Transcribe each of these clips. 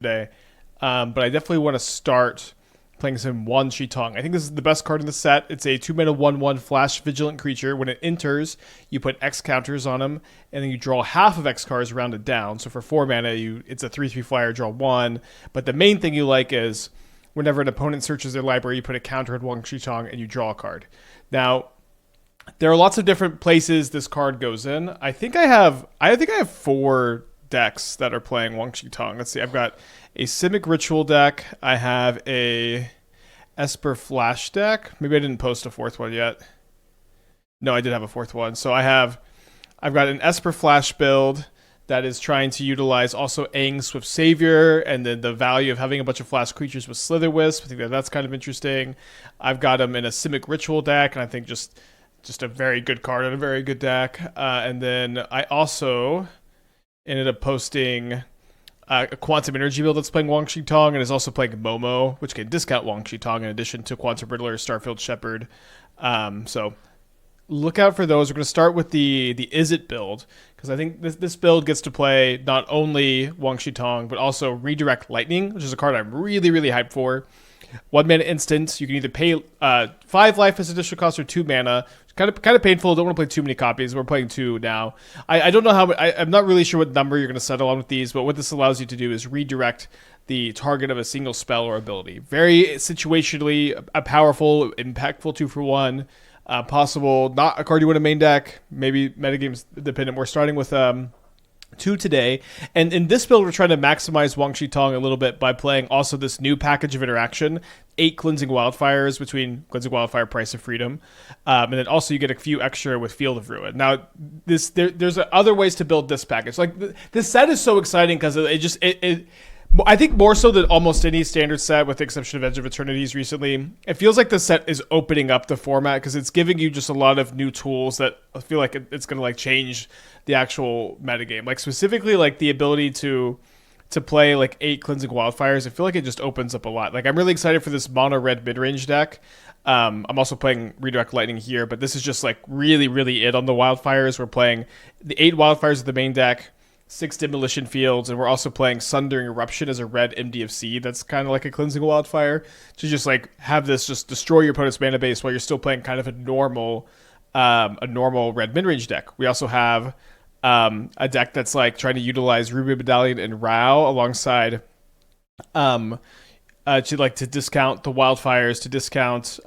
today. But I definitely want to start playing some Wan Shi Tong. I think this is the best card in the set. It's a 2-mana 1/1 flash vigilant creature. When it enters, you put X counters on them, and then you draw half of X cards rounded down. So for 4 mana, it's a 3/3 flyer, draw 1. But the main thing you like is whenever an opponent searches their library, you put a counter at Wan Shi Tong and you draw a card. Now, there are lots of different places this card goes in. I think I have 4 decks that are playing Wan Shi Tong. Let's see. I've got a Simic Ritual deck. I have a Esper Flash deck. Maybe I didn't post a 4th one yet. No, I did have a 4th one. So I've got an Esper Flash build that is trying to utilize also Aang Swift Savior and then the value of having a bunch of flash creatures with Slitherwisp. I think that's kind of interesting. I've got them in a Simic Ritual deck, and I think just a very good card and a very good deck. And then I also ended up posting a Quantum Energy build that's playing Wan Shi Tong and is also playing Momo, which can discount Wan Shi Tong in addition to Quantum Riddler, Starfield Shepherd. So look out for those. We're going to start with the Izzet build, because I think this build gets to play not only Wan Shi Tong, but also Redirect Lightning, which is a card I'm really, really hyped for. 1 mana instant. You can either pay 5 life as additional cost or 2 mana. Kind of painful. Don't want to play too many copies. We're playing 2 now. I don't know how. I'm not really sure what number you're going to settle on with these, but what this allows you to do is redirect the target of a single spell or ability. Very situationally a powerful, impactful 2-for-1. Possible. Not a card you want to main deck. Maybe metagames dependent. We're starting with 2 today, and in this build we're trying to maximize Wan Shi Tong a little bit by playing also this new package of interaction, 8 Cleansing Wildfires between Cleansing Wildfire, Price of Freedom, and then also you get a few extra with Field of Ruin. Now there's other ways to build this package. Like this set is so exciting because it I think more so than almost any standard set, with the exception of Edge of Eternities recently, it feels like the set is opening up the format because it's giving you just a lot of new tools that I feel like it's going to like change the actual metagame. Like specifically like the ability to play like 8 Cleansing Wildfires. I feel like it just opens up a lot. Like I'm really excited for this mono red mid-range deck. I'm also playing Redirect Lightning here, but this is just like really, really it on the Wildfires. We're playing the 8 Wildfires of the main deck, 6 Demolition Fields, and we're also playing Sundering Eruption as a red MDFC that's kind of like a Cleansing Wildfire to just like have this just destroy your opponent's mana base while you're still playing kind of a normal red mid-range deck. We also have a deck that's like trying to utilize Ruby Medallion and Rao alongside to discount the Wildfires, to discount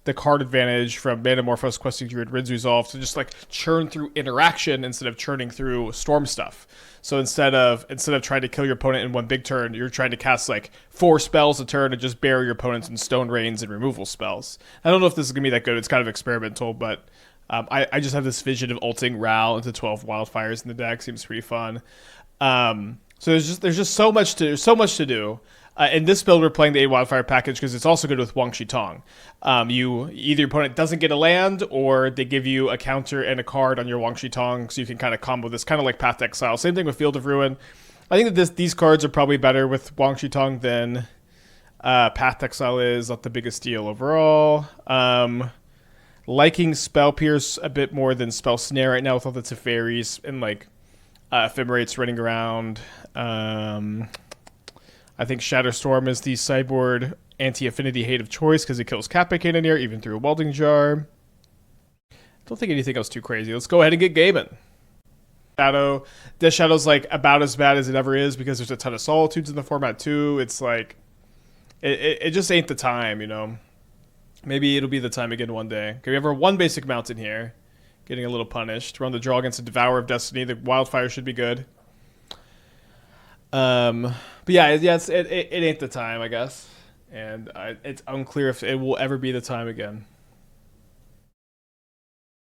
the card advantage from Manamorphose, Questing Druid, Rin's Resolve, to just like churn through interaction instead of churning through storm stuff. So instead of trying to kill your opponent in one big turn, you're trying to cast like 4 spells a turn and just bury your opponents in Stone Rains and removal spells. I don't know if this is gonna be that good. It's kind of experimental, but I just have this vision of ulting Ral into 12 Wildfires in the deck. Seems pretty fun. So there's just so much to do. In this build, we're playing the 8 Wildfire package because it's also good with Wan Shi Tong. Either your opponent doesn't get a land, or they give you a counter and a card on your Wan Shi Tong, so you can kind of combo this, kind of like Path to Exile. Same thing with Field of Ruin. I think that these cards are probably better with Wan Shi Tong than Path to Exile is. Not the biggest deal overall. Liking Spell Pierce a bit more than Spell Snare right now with all the Teferis and like Ephemerates running around. I think Shatterstorm is the sideboard anti-affinity hate of choice because it kills Kappa Cannoneer even through a Welding Jar. Don't think anything else too crazy. Let's go ahead and get gaming. Death Shadow's like about as bad as it ever is because there's a ton of Solitudes in the format too. It's like it just ain't the time, you know. Maybe it'll be the time again one day. Okay, we have our 1 basic mountain here, getting a little punished. We're on the draw against a Devourer of Destiny. The Wildfire should be good. But yeah, it ain't the time, I guess, and it's unclear if it will ever be the time again.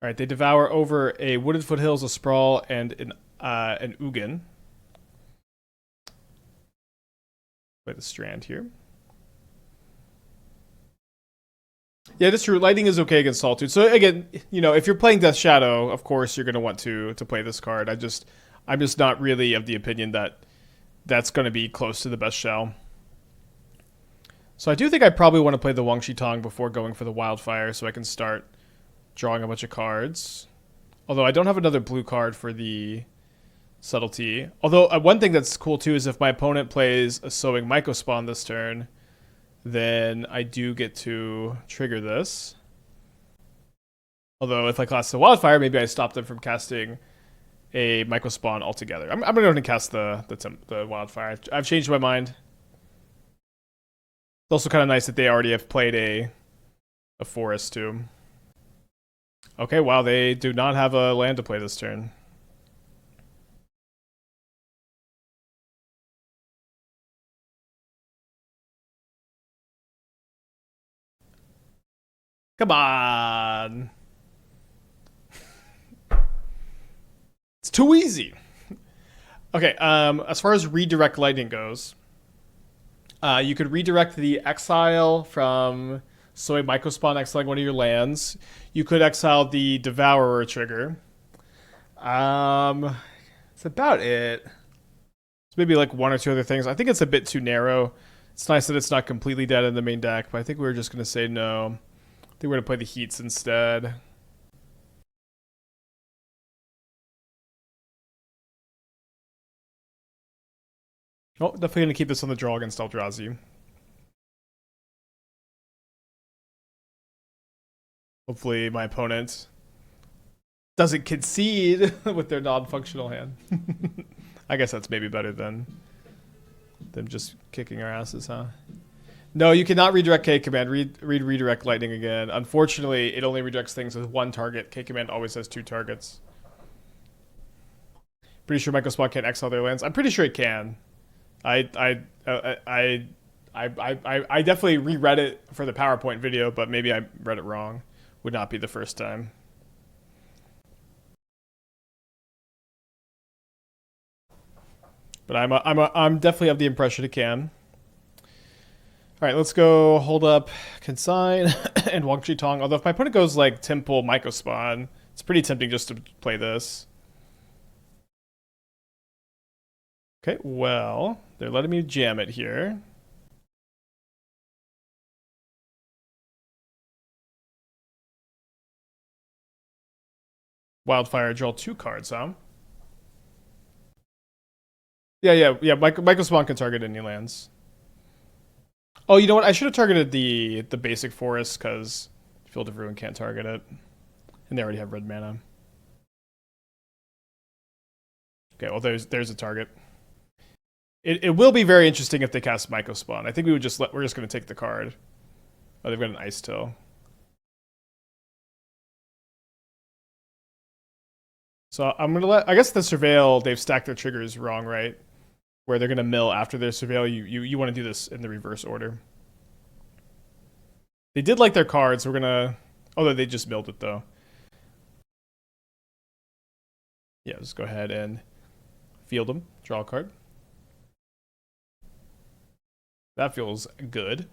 All right, they devour over a Wooded Foothills, a Sprawl, and an Ugin. Play the Strand here. Yeah, that's true. Lightning is okay against Solitude. So again, you know, if you're playing Death Shadow, of course you're going to want to play this card. I'm just not really of the opinion that that's going to be close to the best shell. So I do think I probably want to play the Wan Shi Tong before going for the Wildfire so I can start drawing a bunch of cards. Although I don't have another blue card for the Subtlety. Although one thing that's cool too is if my opponent plays a Sowing Mycospawn this turn, then I do get to trigger this. Although if I cast the Wildfire, maybe I stop them from casting a Mycospawn altogether. I'm going to go ahead and cast the Wildfire. I've changed my mind. It's also kind of nice that they already have played a forest too. Okay, wow, they do not have a land to play this turn. Come on. It's too easy. Okay, as far as redirect lightning goes, you could redirect the exile from Soy Mycospawn exiling one of your lands. You could exile the Devourer trigger. It's about it. It's maybe like one or two other things. I think it's a bit too narrow. It's nice that it's not completely dead in the main deck, but I think we were just going to say no. I think we're going to play the Heats instead. Oh, definitely going to keep this on the draw against Eldrazi. Hopefully my opponent doesn't concede with their non-functional hand. I guess that's maybe better than them just kicking our asses, huh? No, you cannot redirect K-Command. Redirect Lightning again. Unfortunately, it only redirects things with one target. K-Command always has two targets. Pretty sure Mycospawn can't exile their lands. I'm pretty sure it can. I definitely reread it for the PowerPoint video, but maybe I read it wrong. Would not be the first time. But I'm definitely of the impression it can. All right, let's go hold up Consign and Wan Shi Tong. Although if my opponent goes like Temple Mycospawn, it's pretty tempting just to play this. Okay, well, they're letting me jam it here. Wildfire, draw 2 cards, huh? Yeah. Mycospawn can target any lands. Oh, you know what? I should have targeted the basic forest because Field of Ruin can't target it, and they already have red mana. Okay, well there's a target. It will be very interesting if they cast Mycospawn. I think we're just going to take the card. Oh, they've got an Ice Till. So I'm gonna I guess the Surveil, they've stacked their triggers wrong, right? Where they're gonna mill after their Surveil. You want to do this in the reverse order. They did like their cards. We're gonna. Although they just milled it though. Yeah, just go ahead and field them. Draw a card. That feels good.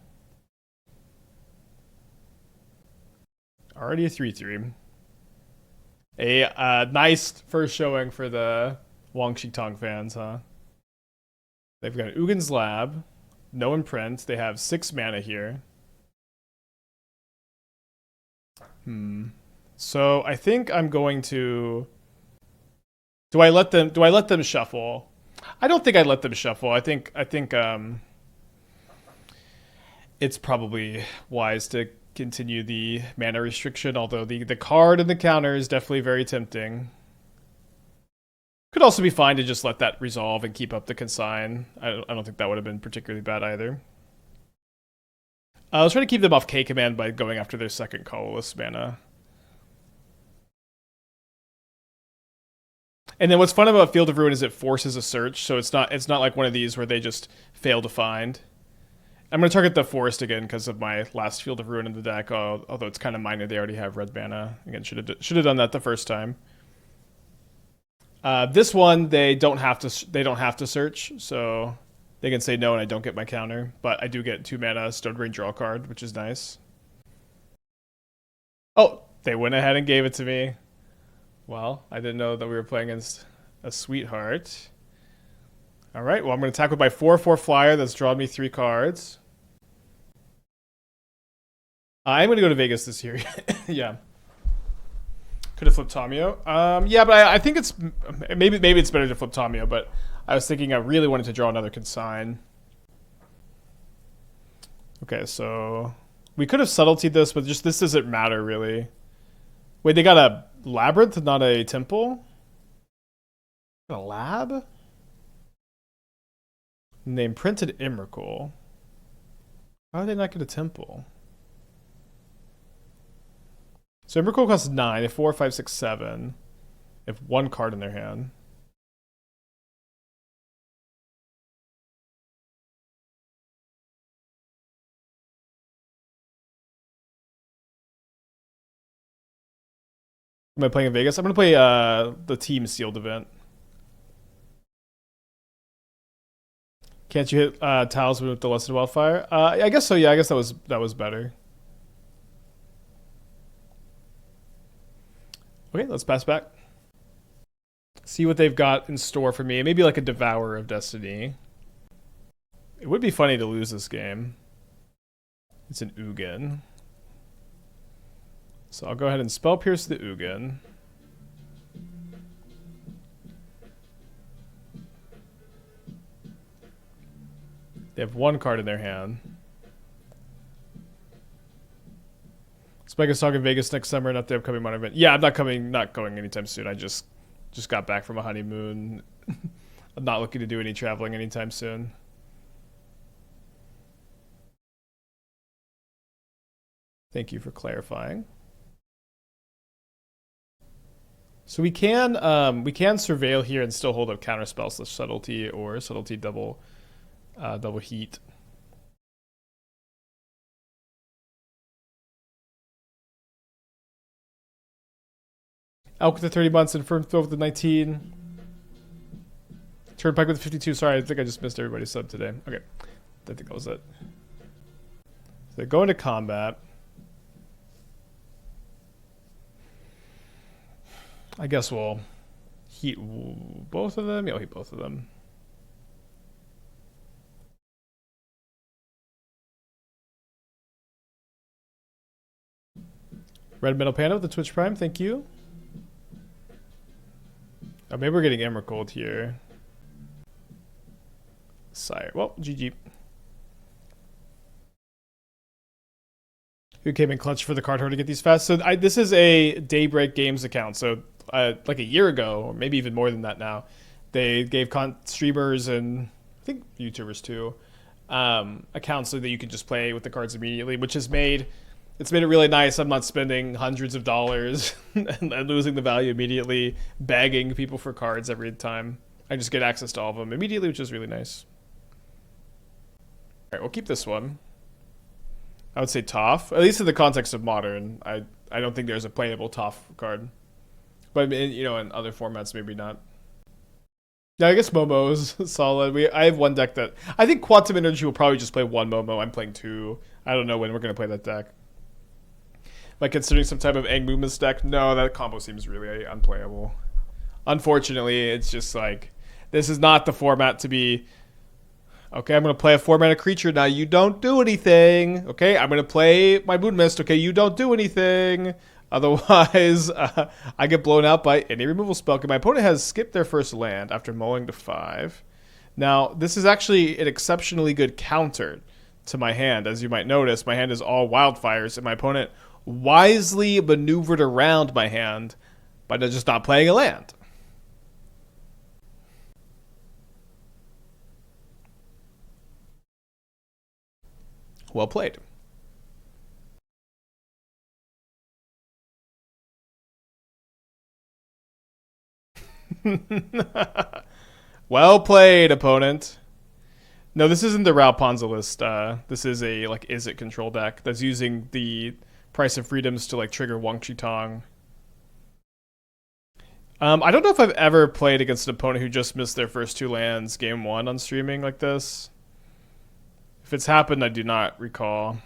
Already a 3/3. A nice first showing for the Wan Shi Tong fans, huh? They've got Ugin's Lab, no imprint. They have 6 mana here. So I think I'm going to. Do I let them shuffle? I don't think I'd let them shuffle. I think it's probably wise to continue the mana restriction, although the card and the counter is definitely very tempting. Could also be fine to just let that resolve and keep up the Consign. I don't think that would have been particularly bad either. I was trying to keep them off K-Command by going after their second colorless mana. And then what's fun about Field of Ruin is it forces a search, so it's not like one of these where they just fail to find. I'm going to target the forest again because of my last Field of Ruin in the deck, although it's kind of minor. They already have red mana. Again, should have done that the first time. This one they don't have to search, so they can say no and I don't get my counter, but I do get 2 mana Stone Rain draw card, which is nice. Oh, they went ahead and gave it to me. Well, I didn't know that we were playing against a sweetheart. All right, well, I'm going to attack with my 4/4 flyer that's drawn me 3 cards. I'm going to go to Vegas this year. Yeah. Could have flipped Tamiyo. Yeah, but I think it's maybe it's better to flip Tamiyo. But I was thinking I really wanted to draw another Consign. Okay, so we could have subtletied this, but just this doesn't matter really. Wait, they got a labyrinth, not a temple. A lab. Name printed Emrakul. How did they not get a temple? So Emrakul costs 9. They have 4, 5, 6, 7. They have 1 card in their hand. Am I playing in Vegas? I'm gonna play the team sealed event. Can't you hit Talisman with the Lesson Wildfire? I guess so. Yeah, I guess that was better. Okay, let's pass back. See what they've got in store for me. Maybe like a Devourer of Destiny. It would be funny to lose this game. It's an Ugin. So I'll go ahead and Spell Pierce the Ugin. They have 1 card in their hand. Spike is talking Vegas next summer, not the upcoming Modern event. Yeah, I'm not going anytime soon. I just got back from a honeymoon. I'm not looking to do any traveling anytime soon. Thank you for clarifying. So we can surveil here and still hold up Counterspell / Subtlety or Subtlety double heat. Elk with the 30 months and Firm Throw with the 19. Turnpike with the 52. Sorry, I think I just missed everybody's sub today. Okay. I think that was it. So go into combat. I guess we'll heat both of them. Yeah, I'll heat both of them. Red Metal Panda with the Twitch Prime. Thank you. Oh, maybe we're getting Emrakul here. Sire. Well, GG. Who came in clutch for the card hard to get these fast? So this is a Daybreak Games account. So like a year ago, or maybe even more than that now, they gave streamers and I think YouTubers too accounts so that you can just play with the cards immediately, which has made it really nice. I'm not spending hundreds of dollars and losing the value immediately, begging people for cards every time. I just get access to all of them immediately, which is really nice. All right, we'll keep this one. I would say Toph, at least in the context of Modern. I don't think there's a playable Toph card, but in other formats maybe not. Yeah, I guess Momo's solid. I have one deck that I think Quantum Energy will probably just play 1 Momo. I'm playing 2. I don't know when we're gonna play that deck. Am I considering some type of Aang Movements deck? No, that combo seems really unplayable. Unfortunately, it's just like this is not the format to be. Okay, I'm going to play a 4-mana creature. Now you don't do anything. Okay, I'm going to play my Moon Mist. Okay, you don't do anything. Otherwise, I get blown out by any removal spell. Okay, my opponent has skipped their first land after mulling to 5. Now, this is actually an exceptionally good counter to my hand. As you might notice, my hand is all wildfires, and my opponent wisely maneuvered around my hand by just not playing a land. Well played. Well played, opponent. No, this isn't the Ralponza list. This is a Izzet control deck that's using the Price of Freedoms to trigger Wan Shi Tong. I don't know if I've ever played against an opponent who just missed their first 2 lands game 1 on streaming like this. If it's happened, I do not recall.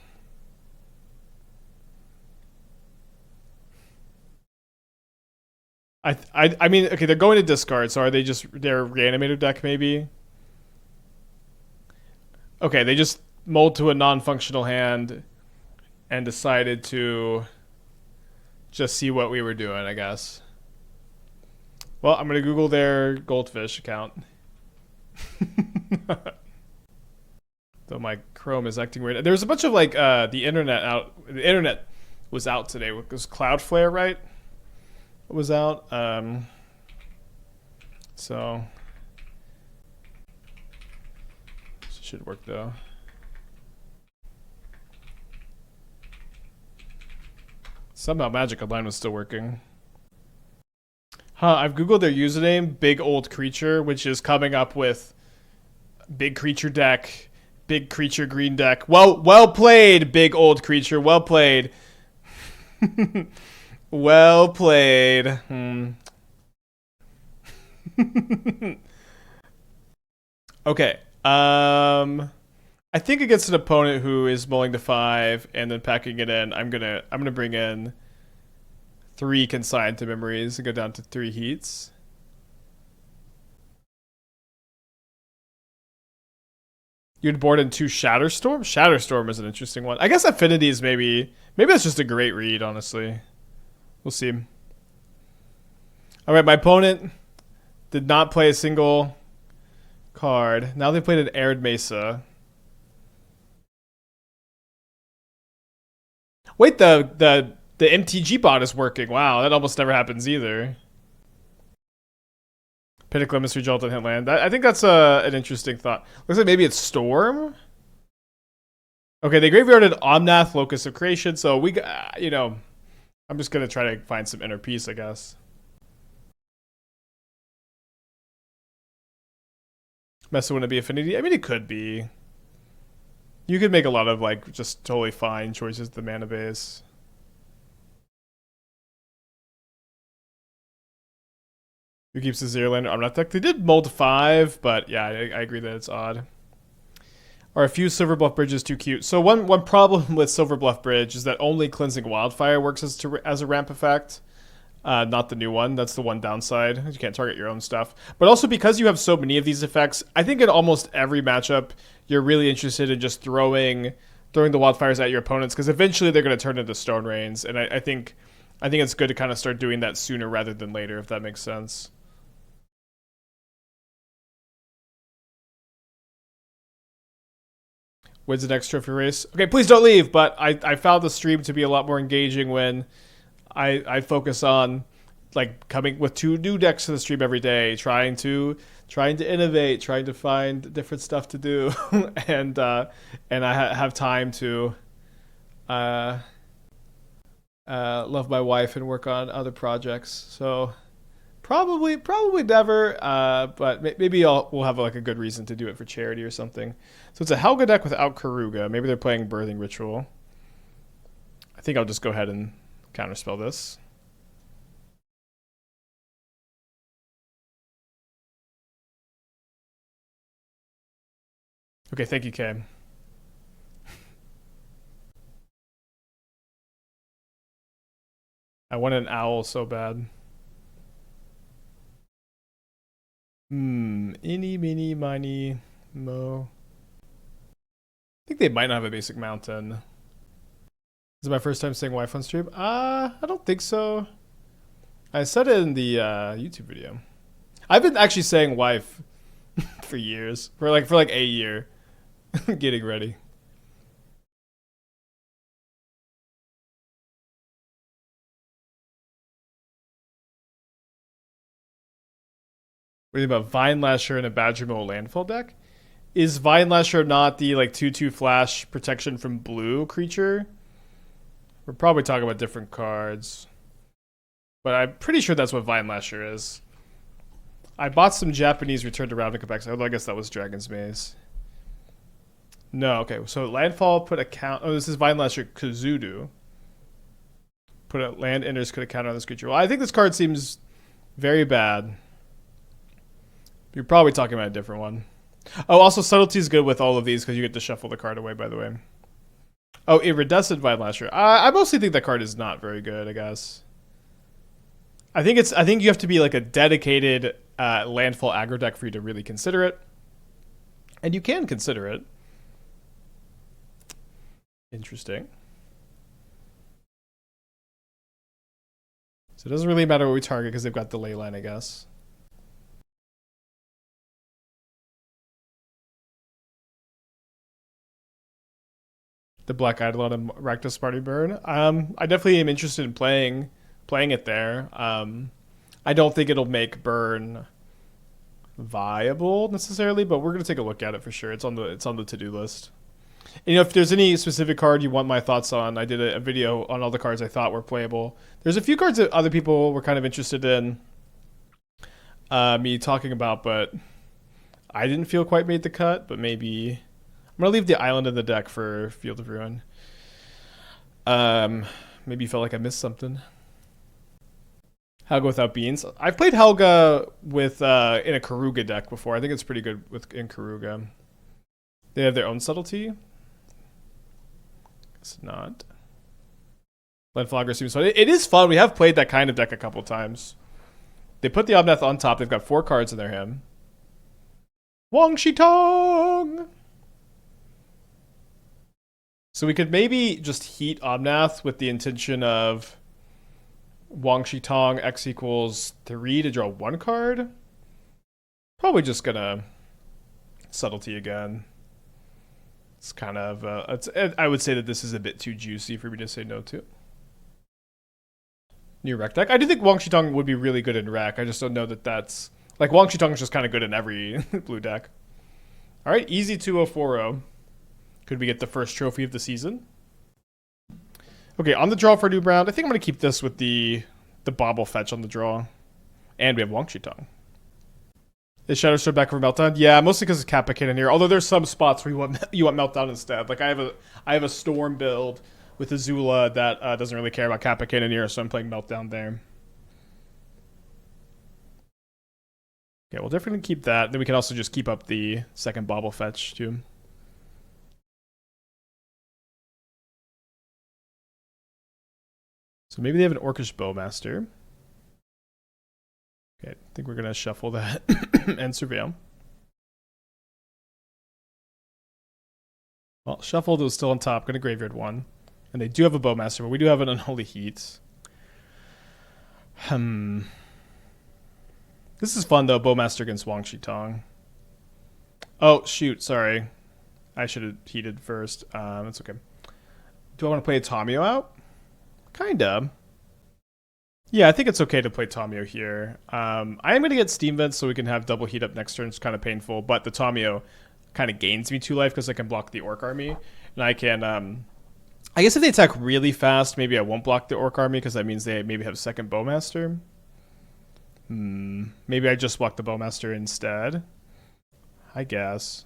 I mean, okay, they're going to discard, so are they just their reanimator deck maybe? Okay, they just mulled to a non-functional hand and decided to just see what we were doing, I guess. Well, I'm gonna Google their goldfish account. Though my Chrome is acting weird. There's a bunch of like the internet out. The internet was out today. It was Cloudflare, right? It was out. So this should work though. Somehow Magic Online was still working. Huh, I've Googled their username, Big Old Creature, which is coming up with Big Creature deck, Big Creature green deck. Well played, Big Old Creature. Well played. Well played. Okay. I think against an opponent who is mulling to 5 and then packing it in, I'm gonna bring in 3 Consign to Memories and go down to 3 Heats. You'd board in 2 Shatterstorm? Shatterstorm is an interesting one. I guess Affinity is maybe that's just a great read, honestly. We'll see. Alright, my opponent did not play a single card. Now they played an Arid Mesa. Wait, the MTG bot is working. Wow, that almost never happens either. Pinnacle Mystery Jolt and Hitland. I think that's an interesting thought. Looks like maybe it's Storm. Okay, they graveyarded Omnath, Locus of Creation, so we got, you know, I'm just gonna try to find some inner peace, I guess. Mesa wouldn't be Affinity. I mean, it could be. You could make a lot of like just totally fine choices to the mana base. Who keeps the zero lander? I'm not deck. They did mull to 5, but yeah, I agree that it's odd. Are a few Silver Bluff Bridges too cute? So one problem with Silver Bluff Bridge is that only Cleansing Wildfire works as a ramp effect. Not the new one. That's the one downside. You can't target your own stuff. But also because you have so many of these effects, I think in almost every matchup, you're really interested in just throwing the wildfires at your opponents because eventually they're going to turn into Stone Rains. And I think it's good to kind of start doing that sooner rather than later, if that makes sense. Wins the next trophy race. Okay, please don't leave, but I found the stream to be a lot more engaging when I focus on like coming with 2 new decks to the stream every day, trying to innovate, trying to find different stuff to do, and I have time to love my wife and work on other projects. So probably never, but maybe we'll have like a good reason to do it for charity or something. So it's a Helga deck without Karuga. Maybe they're playing Birthing Ritual. I think I'll just go ahead and counterspell this. Okay, thank you, Kay. I want an owl so bad. Eeny, meeny, miny, mo. I think they might not have a basic mountain. This is my first time saying wife on stream. I don't think so. I said it in the YouTube video. I've been actually saying wife for years. For like a year. Getting ready. What do you think about Vine Lasher and a Badgermo landfall deck? Is Vine Lasher not the like 2/2 flash protection from blue creature? We're probably talking about different cards. But I'm pretty sure that's what Vine Lasher is. I bought some Japanese Return to Ravnica packs, although I guess that was Dragon's Maze. No, okay. So landfall put a count. Oh, this is Vine Lasher Kazudu. Put a land enters, could a counter on this creature. Well, I think this card seems very bad. You're probably talking about a different one. Oh, also Subtlety is good with all of these because you get to shuffle the card away, by the way. Oh, Iridescent Vine Lasher. I mostly think that card is not very good, I guess. I think you have to be like a dedicated landfall aggro deck for you to really consider it. And you can consider it. Interesting. So it doesn't really matter what we target because they've got the ley line, I guess. The Black Eidolon and Rakdos Party Burn. I definitely am interested in playing it there. I don't think it'll make burn viable necessarily, but we're gonna take a look at it for sure. It's on the to-do list. And, if there's any specific card you want my thoughts on, I did a video on all the cards I thought were playable. There's a few cards that other people were kind of interested in me talking about, but I didn't feel quite made the cut. But maybe I'm gonna leave the island in the deck for Field of Ruin. Maybe you felt like I missed something. Helga without beans. I've played Helga with in a Karuga deck before. I think it's pretty good in Karuga. They have their own subtlety. It's not. Landflogger seems fun. It is fun. We have played that kind of deck a couple times. They put the Omnath on top. They've got 4 cards in their hand. Wan Shi Tong! So we could maybe just heat Omnath with the intention of Wan Shi Tong X equals 3 to draw 1 card. Probably just gonna subtlety again. It's kind of I would say that this is a bit too juicy for me to say no to. New Rec deck. I do think Wan Shi Tong would be really good in Rec. I just don't know that that's like Wan Shi Tong is just kind of good in every blue deck. All right, easy 2-0-4-0. Could we get the first trophy of the season? Okay, on the draw for a new round, I think I'm going to keep this with the Bauble fetch on the draw. And we have Wan Shi Tong. Is Shatterstorm back for Meltdown? Yeah, mostly because it's Kappa Cannon here. Although there's some spots where you want Meltdown instead. Like I have a Storm build with Azula that doesn't really care about Kappa Cannon here, so I'm playing Meltdown there. Okay, we'll definitely keep that. Then we can also just keep up the second Bauble fetch too. So maybe they have an Orcish Bowmaster. Okay, I think we're going to shuffle that and Surveil. Well, shuffled was still on top. Going to graveyard 1. And they do have a Bowmaster, but we do have an Unholy Heat. This is fun, though. Bowmaster against Wan Shi Tong. Oh, shoot. Sorry. I should have heated first. That's okay. Do I want to play a Tamiyo out? Kinda. Yeah, I think it's okay to play Tamiyo here. I am going to get Steam Vents so we can have double heat up next turn. It's kind of painful, but the Tamiyo kind of gains me 2 life because I can block the Orc Army. And I can, I guess if they attack really fast, maybe I won't block the Orc Army because that means they maybe have a second Bowmaster. Maybe I just block the Bowmaster instead. I guess.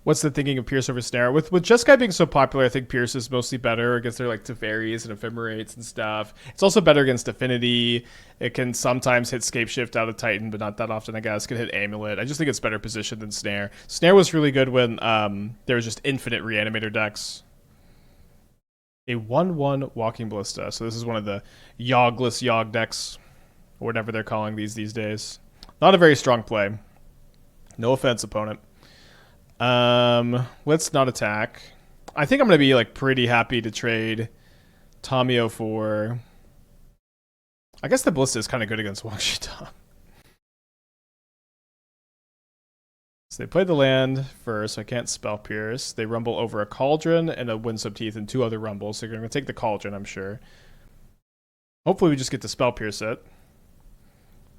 What's the thinking of Pierce over Snare? With Jeskai being so popular, I think Pierce is mostly better against their like Teferis and Ephemerates and stuff. It's also better against Affinity. It can sometimes hit Scape Shift out of Titan, but not that often, I guess. It can hit Amulet. I just think it's better positioned than Snare. Snare was really good when there was just infinite Reanimator decks. A 1/1 Walking Ballista. So this is one of the Yogless Yogg decks, or whatever they're calling these days. Not a very strong play. No offense, opponent. Let's not attack. I think I'm gonna be like pretty happy to trade Tamiyo for. I guess the Ballista is kind of good against Wan Shi Tong. So they play the land first. So I can't Spell Pierce. They rumble over a Cauldron and a Windswept Heath and 2 other rumbles. So they're gonna take the Cauldron, I'm sure. Hopefully we just get to Spell Pierce it.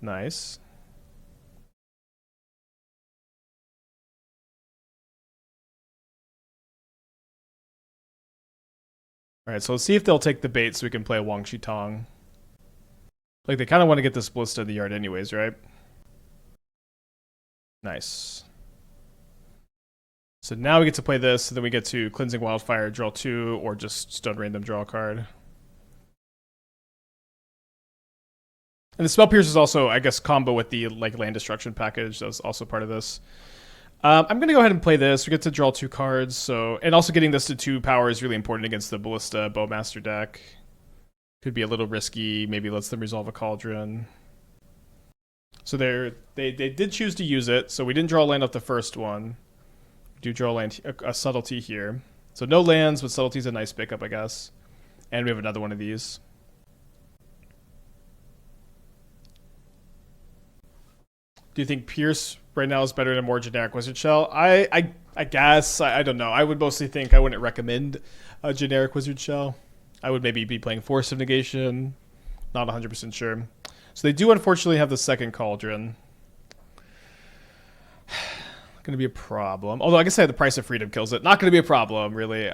Nice. Alright, so let's see if they'll take the bait so we can play Wan Shi Tong. Like, they kind of want to get this Ballista in the yard anyways, right? Nice. So now we get to play this, and then we get to Cleansing Wildfire, draw 2, or just Stone Rain them, draw a card. And the Spell Pierce is also, I guess, combo with the like land destruction package. That was also part of this. I'm going to go ahead and play this. We get to draw 2 cards. So, and also getting this to 2 power is really important against the Ballista Bowmaster deck. Could be a little risky. Maybe lets them resolve a Cauldron. So they did choose to use it. So we didn't draw a land off the first one. We do draw a land, a Subtlety here. So no lands, but Subtlety's a nice pickup, I guess. And we have another one of these. Do you think Pierce right now is better than a more generic Wizard Shell? I guess. I don't know. I would mostly think I wouldn't recommend a generic Wizard Shell. I would maybe be playing Force of Negation. Not 100% sure. So they do unfortunately have the second Cauldron. Going to be a problem. Although I guess I have the Price of Freedom kills it. Not going to be a problem, really.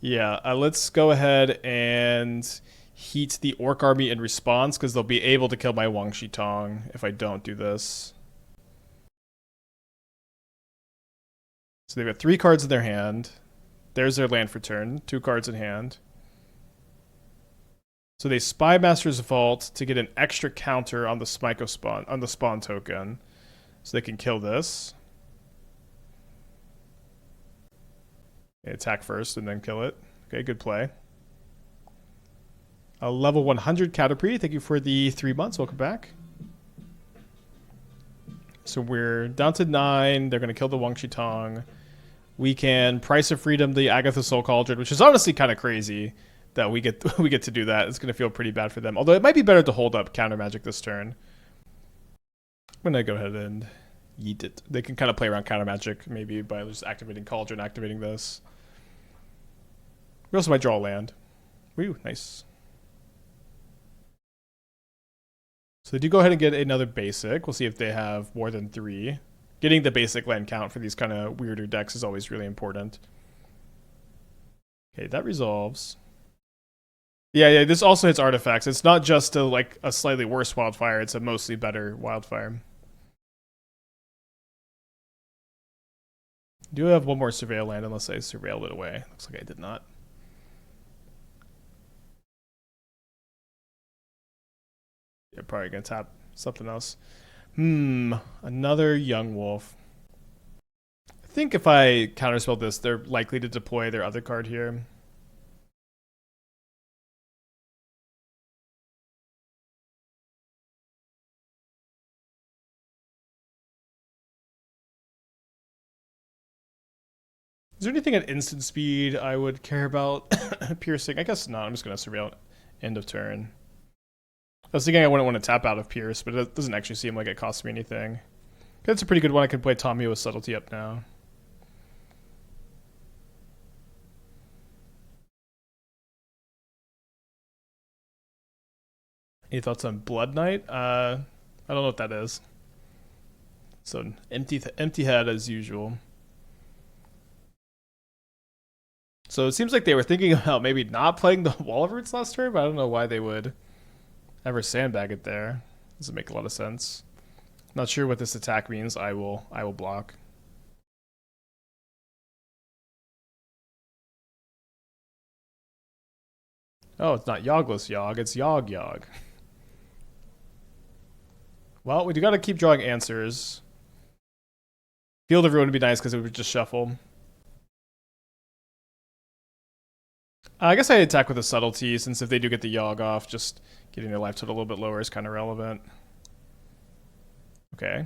Yeah, let's go ahead and heat the Orc army in response, because they'll be able to kill my Wan Shi Tong if I don't do this. So they've got 3 cards in their hand. There's their land for turn. 2 cards in hand. So they Spy Master's Vault to get an extra counter on the Smyco spawn, on the spawn token. So they can kill this. Okay, attack first and then kill it. Okay, good play. A level 100 Caterpie. Thank you for the 3 months. Welcome back. So we're down to 9. They're going to kill the Wan Shi Tong. We can Price of Freedom the Agatha Soul Cauldron, which is honestly kind of crazy that we get to do that. It's going to feel pretty bad for them. Although it might be better to hold up Counter Magic this turn. I'm going to go ahead and yeet it. They can kind of play around Counter Magic maybe by just activating Cauldron, activating this. We also might draw a land. Woo, nice. So they do go ahead and get another basic. We'll see if they have more than 3. Getting the basic land count for these kind of weirder decks is always really important. Okay, that resolves. Yeah, this also hits artifacts. It's not just a slightly worse Wildfire. It's a mostly better Wildfire. Do have one more Surveil land unless I surveilled it away. Looks like I did not. You're probably going to tap something else. Another Young Wolf. I think if I counterspell this, they're likely to deploy their other card here. Is there anything at instant speed I would care about piercing? I guess not. I'm just going to surveil end of turn. I was thinking I wouldn't want to tap out of Pierce, but it doesn't actually seem like it costs me anything. That's a pretty good one. I can play Tamiyo with Subtlety up now. Any thoughts on Blood Knight? I don't know what that is. So empty head as usual. So it seems like they were thinking about maybe not playing the Wall of Roots last turn, but I don't know why they would ever sandbag it there. Doesn't make a lot of sense. Not sure what this attack means. I will block. Oh, it's not Yogless Yogg, it's Yogg. Well, we do gotta keep drawing answers. Field of Ruin would be nice because it would just shuffle. I guess I attack with a Subtlety, since if they do get the Yogg off, just getting their life total a little bit lower is kind of relevant. Okay.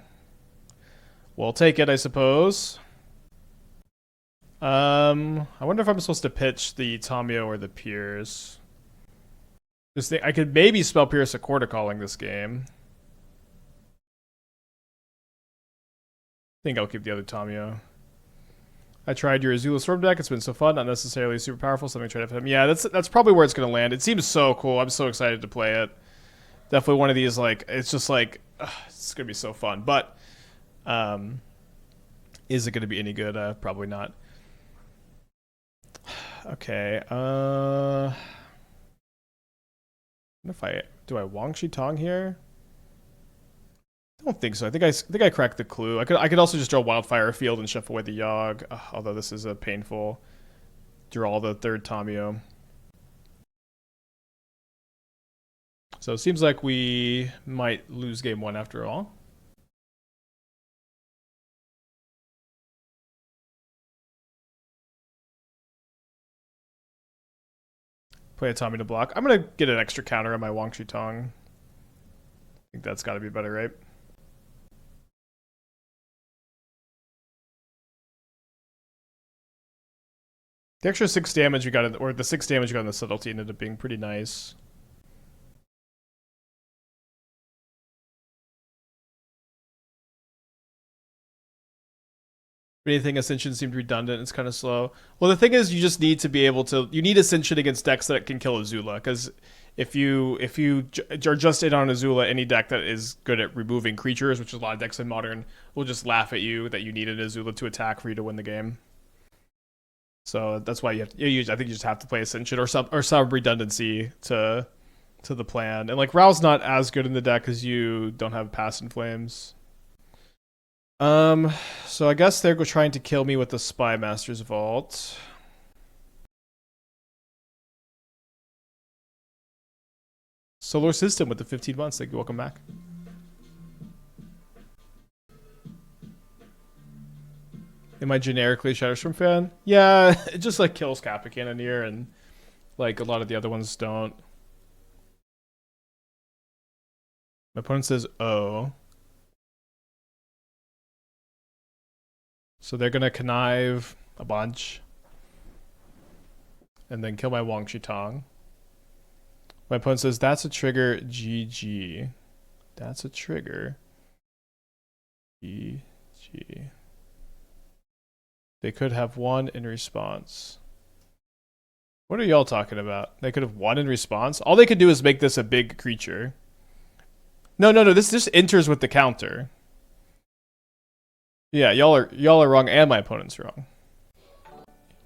We'll take it, I suppose. I wonder if I'm supposed to pitch the Tamiyo or the Pierce. I could maybe spell Pierce a Quarter Calling this game. I think I'll keep the other Tamiyo. I tried your Azula Storm deck. It's been so fun. Not necessarily super powerful. Something I tried to him. Yeah, that's probably where it's going to land. It seems so cool. I'm so excited to play it. Definitely one of these, it's just it's going to be so fun. But is it going to be any good? Probably not. Okay. Do I Wan Shi Tong here? I don't think so. I think I cracked the clue. I could also just draw Wildfire Field and shuffle away the Yogg. Although this is a painful draw the third Tamiyo. So it seems like we might lose game 1 after all. Play a Tamiyo to block. I'm gonna get an extra counter on my Wan Shi Tong. I think that's got to be better, right? The extra 6 damage we got, or the 6 damage we got in the Subtlety ended up being pretty nice. Anything Ascension seemed redundant. It's kind of slow. Well, the thing is, you just need to be able to. You need Ascension against decks that can kill Azula, because if you are just in on Azula, any deck that is good at removing creatures, which is a lot of decks in Modern, will just laugh at you that you needed Azula to attack for you to win the game. So that's why I think you just have to play Ascension or some redundancy to the plan. And like Rao's not as good in the deck because you don't have Pass and Flames. So I guess they're trying to kill me with the Spy Master's Vault. Solar System with the 15 months. Thank you. Welcome back. Am I generically a Shatterstorm fan? Yeah, it just like kills Kappa Cannoneer and like a lot of the other ones don't. My opponent says oh. So they're gonna connive a bunch. And then kill my Wan Shi Tong. My opponent says that's a trigger, GG. That's a trigger. GG. They could have won in response. What are y'all talking about? They could have won in response? All they could do is make this a big creature. No, this just enters with the counter. Yeah, y'all are wrong and my opponent's wrong.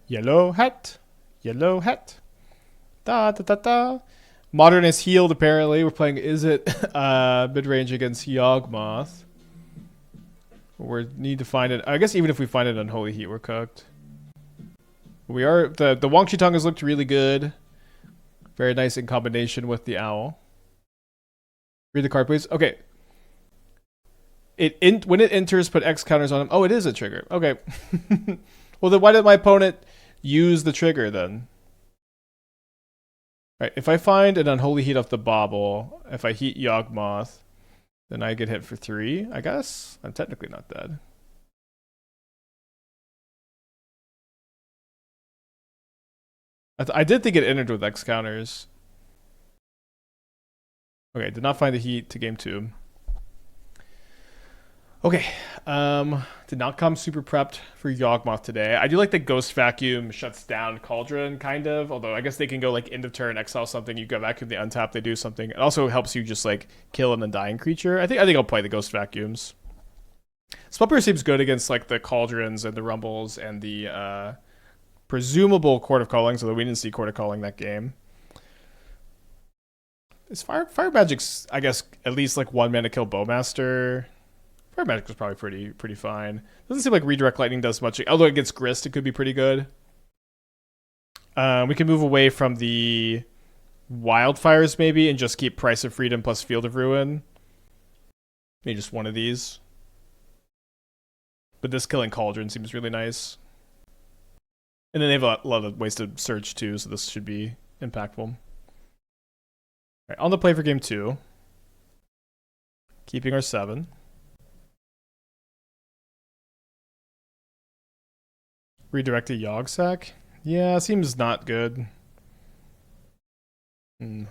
Yellow hat. Yellow hat. Da da da da. Modern is healed apparently. We're playing Izzet mid-range against Yawgmoth. We need to find it. I guess even if we find it Unholy Heat, we're cooked. We are the Wan Shi Tong has looked really good. Very nice in combination with the owl. Read the card, please. Okay. When it enters, put X counters on him. Oh, it is a trigger. Okay. Well, then why did my opponent use the trigger then? Right. If I find an Unholy Heat off the Bauble, if I heat Yawgmoth, then I get hit for 3, I guess. I'm technically not dead. I did think it entered with X counters. Okay, did not find the heat to game 2. Okay, did not come super prepped for Yawgmoth today. I do like that Ghost Vacuum shuts down Cauldron, kind of. Although I guess they can go like end of turn, exile something. You go vacuum, they untap, they do something. It also helps you just like kill an undying creature. I think I'll play the Ghost Vacuums. Spellbreaker seems good against like the Cauldrons and the Rumbles and the presumable Court of Callings, although we didn't see Court of Calling that game. Is Fire Magic's, I guess, at least like 1 mana kill Bowmaster. Fire Magic was probably pretty fine. Doesn't seem like Redirect Lightning does much. Although against Grist, it could be pretty good. We can move away from the Wildfires maybe and just keep Price of Freedom plus Field of Ruin. Maybe just one of these. But this killing Cauldron seems really nice. And then they have a lot of ways to search too, so this should be impactful. All right, on the play for game 2. Keeping our 7. Redirect a Yogg-Sack? Yeah, seems not good. Don't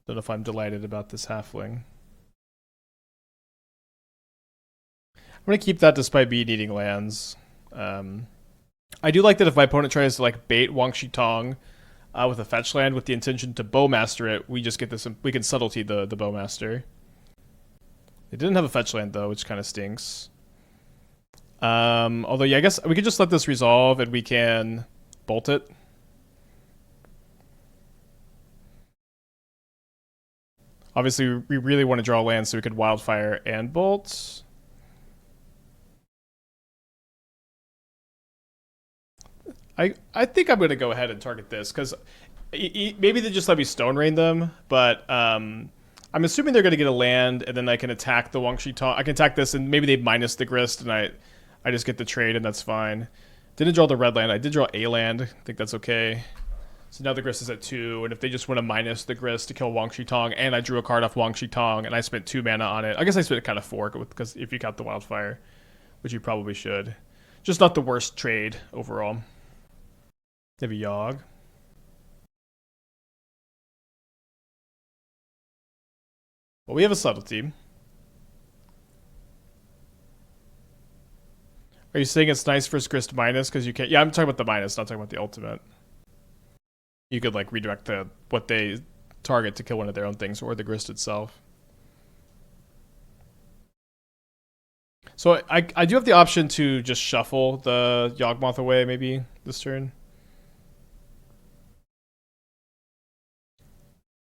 know if I'm delighted about this halfling. I'm going to keep that despite me needing lands. I do like that if my opponent tries to like bait Wan Shi Tong with a fetch land with the intention to Bowmaster it, we just get this. We can Subtlety the Bowmaster. They didn't have a fetch land though, which kind of stinks. Although yeah, I guess we could just let this resolve and we can bolt it. Obviously, we really want to draw land so we could Wildfire and bolt. I think I'm going to go ahead and target this because maybe they just let me Stone Rain them, but I'm assuming they're going to get a land and then I can attack the Wan Shi Tong. I can attack this and maybe they minus the Grist and I just get the trade and that's fine. Didn't draw the red land. I did draw a land. I think that's okay. So now the Grist is at 2, and if they just want to minus the Grist to kill Wan Shi Tong, and I drew a card off Wan Shi Tong, and I spent 2 mana on it. I guess I spent kind of 4 because if you count the Wildfire, which you probably should. Just not the worst trade overall. They have a Yogg. Well, we have a Subtlety. Are you saying it's nice for Grist minus because you can't? Yeah, I'm talking about the minus, not talking about the ultimate. You could like redirect what they target to kill one of their own things or the Grist itself. So I do have the option to just shuffle the Yawgmoth away maybe this turn.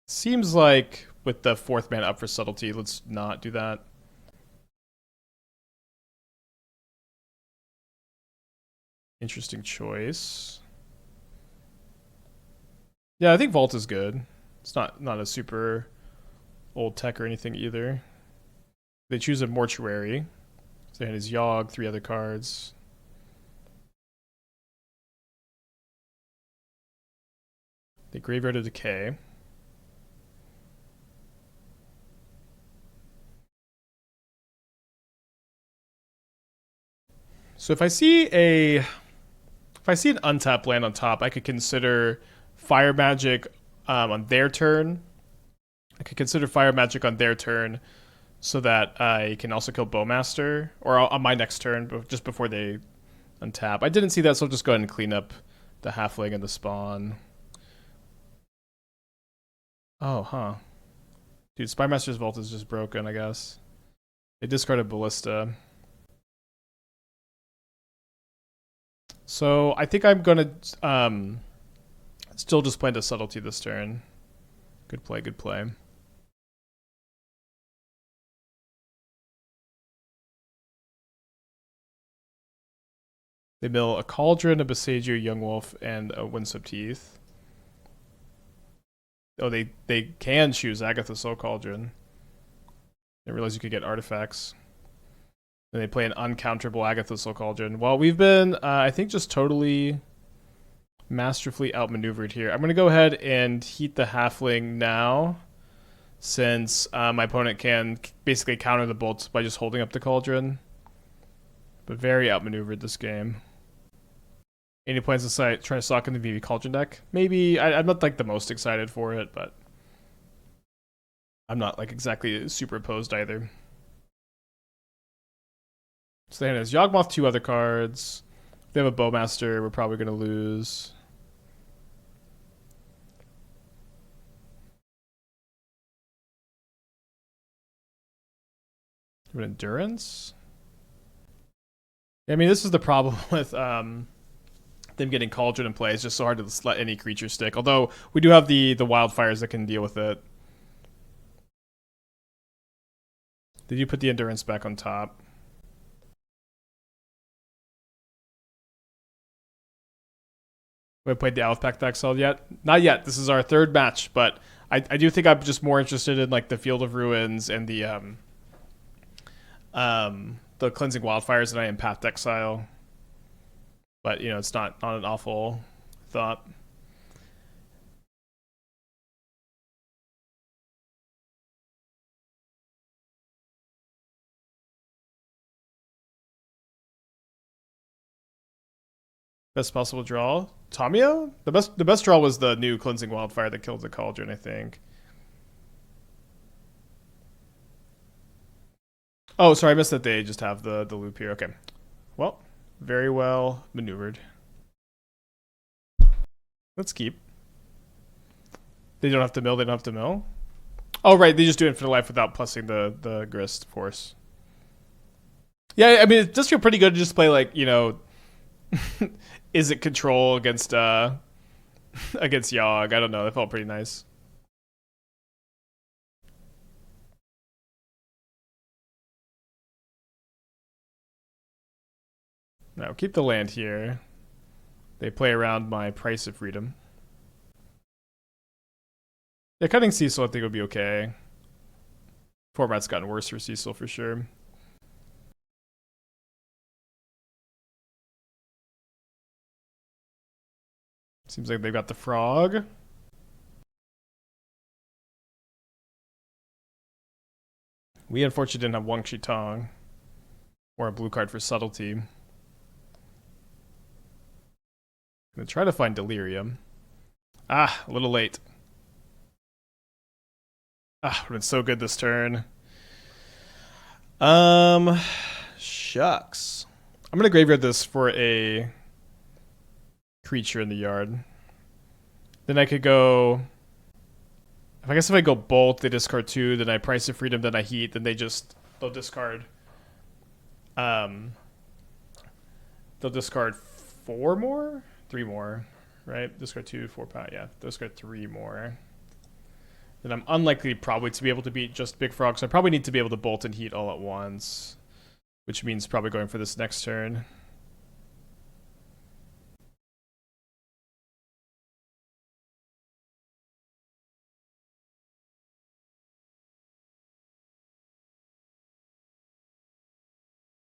Seems like with the 4th mana up for Subtlety, let's not do that. Interesting choice. Yeah, I think Vault is good. It's not a super old tech or anything either. They choose a Mortuary. So they had his Yogg, 3 other cards. They Graveyard of Decay. So if I see an untapped land on top, I could consider Fire Magic on their turn. I could consider Fire Magic on their turn so that I can also kill Bowmaster, or on my next turn, just before they untap. I didn't see that, so I'll just go ahead and clean up the Halfling and the Spawn. Oh, huh. Dude, Spymaster's Vault is just broken, I guess. They discarded Ballista. So I think I'm gonna still just plan to Subtlety this turn. Good play, good play. They mill a Cauldron, a Besagio, Young Wolf, and a Windswept Heath. Oh, they can choose Agatha Soul Cauldron. I realized you could get artifacts. And they play an uncounterable Agatha Soul Cauldron. Well, we've been, I think, just totally masterfully outmaneuvered here. I'm going to go ahead and heat the Halfling now, since my opponent can basically counter the bolts by just holding up the Cauldron. But very outmaneuvered this game. Any plans to try to stock in the VV Cauldron deck? Maybe. I'm not like the most excited for it, but I'm not like exactly super opposed either. So then has Yawgmoth, 2 other cards. If they have a Bowmaster, we're probably going to lose. An Endurance? I mean, this is the problem with them getting Cauldron in play. It's just so hard to let any creature stick. Although we do have the wildfires that can deal with it. Did you put the Endurance back on top? We played the Outpack Exile yet? Not yet. This is our 3rd match, but I do think I'm just more interested in like the Field of Ruins and the Cleansing Wildfires than I am Path Exile. But you know, it's not an awful thought. Best possible draw, Tamiyo. The best draw was the new Cleansing Wildfire that killed the Cauldron, I think. Oh, sorry, I missed that they just have the loop here. Okay, well, very well maneuvered. Let's keep. They don't have to mill. They don't have to mill. Oh, right. They just do Infinite Life without plussing the Grist Force. Yeah, I mean, it does feel pretty good to just play like, you know, Izzet control against against Yogg. I don't know. That felt pretty nice. Now keep the land here. They play around my Price of Freedom. Yeah, cutting Cecil I think would be okay. Format's gotten worse for Cecil for sure. Seems like they've got the Frog. We unfortunately didn't have Wan Shi Tong. Or a blue card for Subtlety. gonna try to find Delirium. Ah, a little late. Ah, would've been so good this turn. Shucks. I'm gonna graveyard this for a creature in the yard. Then I could go. I guess if I go Bolt, they discard 2. Then I Price of Freedom. Then I Heat. Then they'll discard. They'll discard 4 more, 3 more, right? Discard 2, 4 power. Yeah, discard 3 more. Then I'm unlikely probably to be able to beat just Big Frog, so I probably need to be able to Bolt and Heat all at once, which means probably going for this next turn.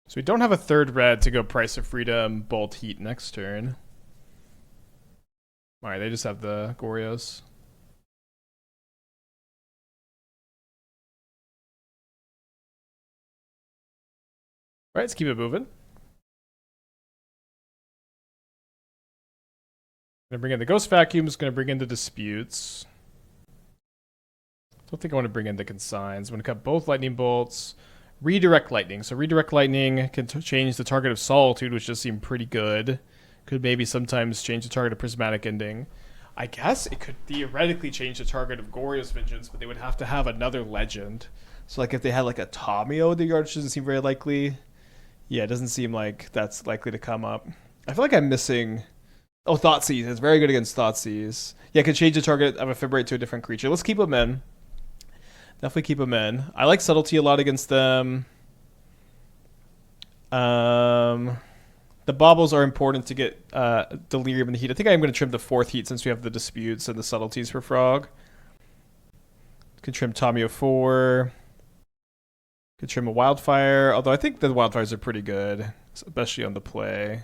So we don't have a third red to go Price of Freedom, Bolt, Heat next turn. Alright, they just have the Gorios. Alright, let's keep it moving. Gonna bring in the Ghost Vacuums, gonna bring in the Disputes. Don't think I want to bring in the Consigns. I'm gonna cut both Lightning Bolts. Redirect Lightning. So Redirect Lightning can change the target of Solitude, which does seem pretty good. Could maybe sometimes change the target of Prismatic Ending. I guess it could theoretically change the target of Goryo's Vengeance, but they would have to have another legend. So like if they had like a Tamiyo in the yard, which doesn't seem very likely. Yeah, it doesn't seem like that's likely to come up. I feel like I'm missing... Oh, Thoughtseize. It's very good against Thoughtseize. Yeah, it could change the target of Ephemerate to a different creature. Let's keep them in. Definitely keep them in. I like Subtlety a lot against them. The Baubles are important to get Delirium and the Heat. I think I'm going to trim the 4th Heat since we have the Disputes and the Subtleties for Frog. Could trim Tamiyo 4. Could trim a Wildfire, although I think the Wildfires are pretty good, especially on the play.